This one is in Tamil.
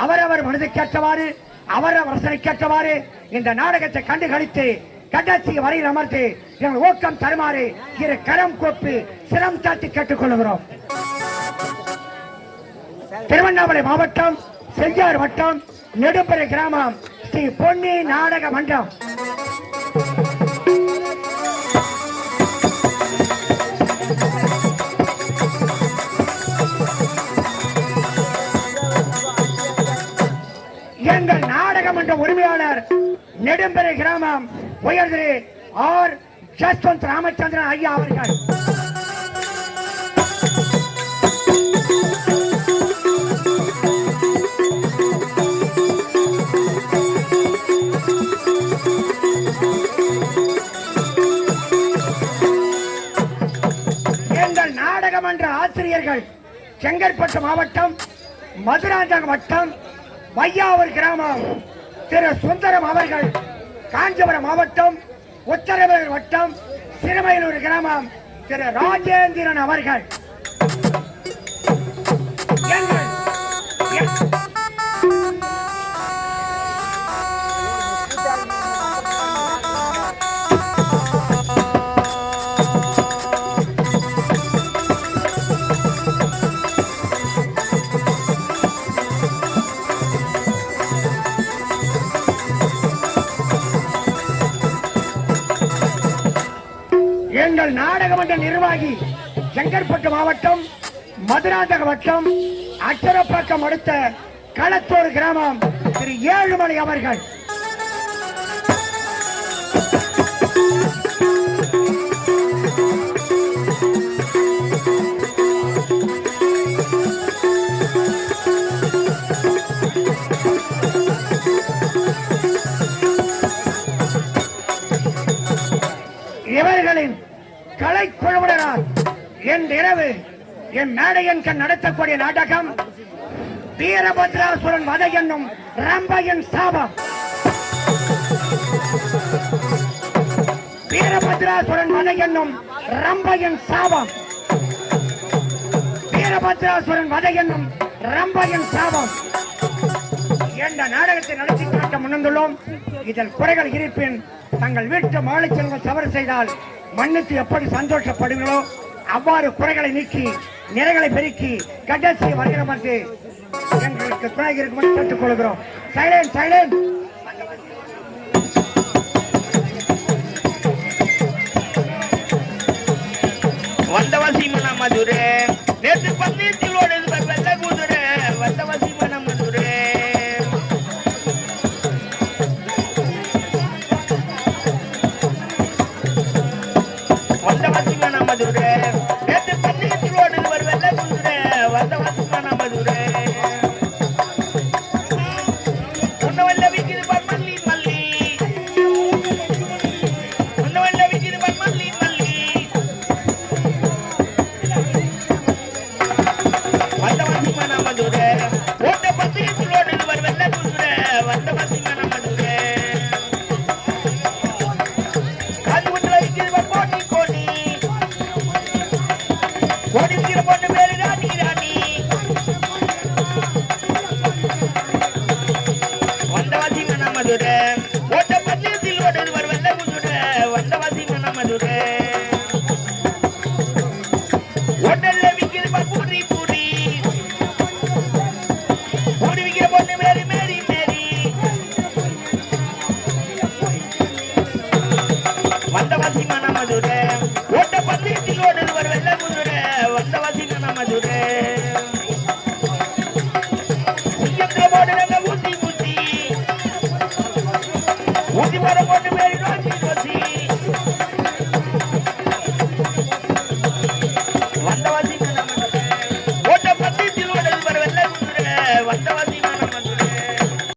அவரவர் மனதுக்கேற்றவாறு அவரவர் வசனைக்கேற்றவாறு இந்த நாடகத்தை கண்டுகளித்து கடைசி வரையில் அமர்ந்து எங்கள் ஊக்கம் தருமாறு இரு கரம் கோப்பு சிரம் தாட்டி கேட்டுக்கொள்கிறோம். திருவண்ணாமலை மாவட்டம் செஞ்சார் வட்டம் நெடும்பறை கிராமம் ஸ்ரீ பொன்னி நாடக மன்றம். எங்கள் நாடக மன்ற உரிமையாளர் நெடும்பறை கிராமம் உயர் திரு ஆர் ஜஸ்வந்த் ராமச்சந்திரன் ஐயா அவர்கள். எங்கள் நாடகமன்ற ஆசிரியர்கள் செங்கற்பட்டு மாவட்டம் மதுராந்தகம் வட்டம் வையாவூர் கிராமம் திரு சுந்தரம் அவர்கள், காஞ்சிபுரம் மாவட்டம் உத்தரவேலூர் வட்டம் சிறுமயிலூர் கிராமம் திரு ராஜேந்திரன் அவர்கள். எங்கள் நாடகமன்ற நிர்வாகி செங்கற்பட்டு மாவட்டம் மதுராந்தக வட்டம் அச்சரப்பாக்கம் அடுத்த களத்தூர் கிராமம் திரு ஏழுமலை அவர்கள். இவர்களின் கலைக்குழுவினரால் என் இரவு என் மேடையன் கண் நடத்தக்கூடிய நாடகம் வீரபத்ராசுரன் வதை என்னும் ரம்பையின் சாபம். வீரபத்ராசுரன் வதை என்னும் ரம்பையின் சாபம். வீரபத்ராசுரன் வதை என்னும் ரம்பையின் சாபம் என்ற நாடகத்தை நடத்தி காட்ட முன்வந்துள்ளோம். இதில் குறைகள் இருப்பின் தங்கள் வீட்டு மாலை செல்வம் தவறு செய்தால் மன்னித்து எப்படி சந்தோஷப்படுங்களோ அவ்வாறு குறைகளை நீக்கி நிறைகளை பெருக்கி கடைசி வருகிற என்று எங்களுக்கு துணை இருக்கும்படி கேட்டுக் கொள்கிறோம். Silent silent. வந்தவாசி மன மதுரே நேற்று பந்தயத்திலோடு வெள்ள குதிரை வந்தவாசி மன மதுரே வந்தவாசி மன மதுரே நேற்று பந்தயத்திலோடு வெள்ள குதிரை வந்தவாசி மன மதுரே உன்ன வல்ல விக்கிது மல்லி மல்லி உன்ன வல்ல விக்கிது மல்லி மல்லி வந்தவாசி மன மதுரே ஓட்ட பந்தயத்திலோடு வெள்ள குதிரை வந்தவாசி மன மதுரே காது விட்டு வைக்கிறது போட்டி கோடி ஓடி விக்கிற பொண்ணு பேரு ராணி ராணி வந்தவாசி மன மதுரே ஓட்ட பந்தயத்திலோடு வெள்ள குதிரை வந்தவாசி மன மதுரே ஓட்டல்ல விக்கிறது பூரி பூரி ஓடி விக்கிற பொண்ணு மேரி மேரி மேரி வந்தவாசி மன மதுரே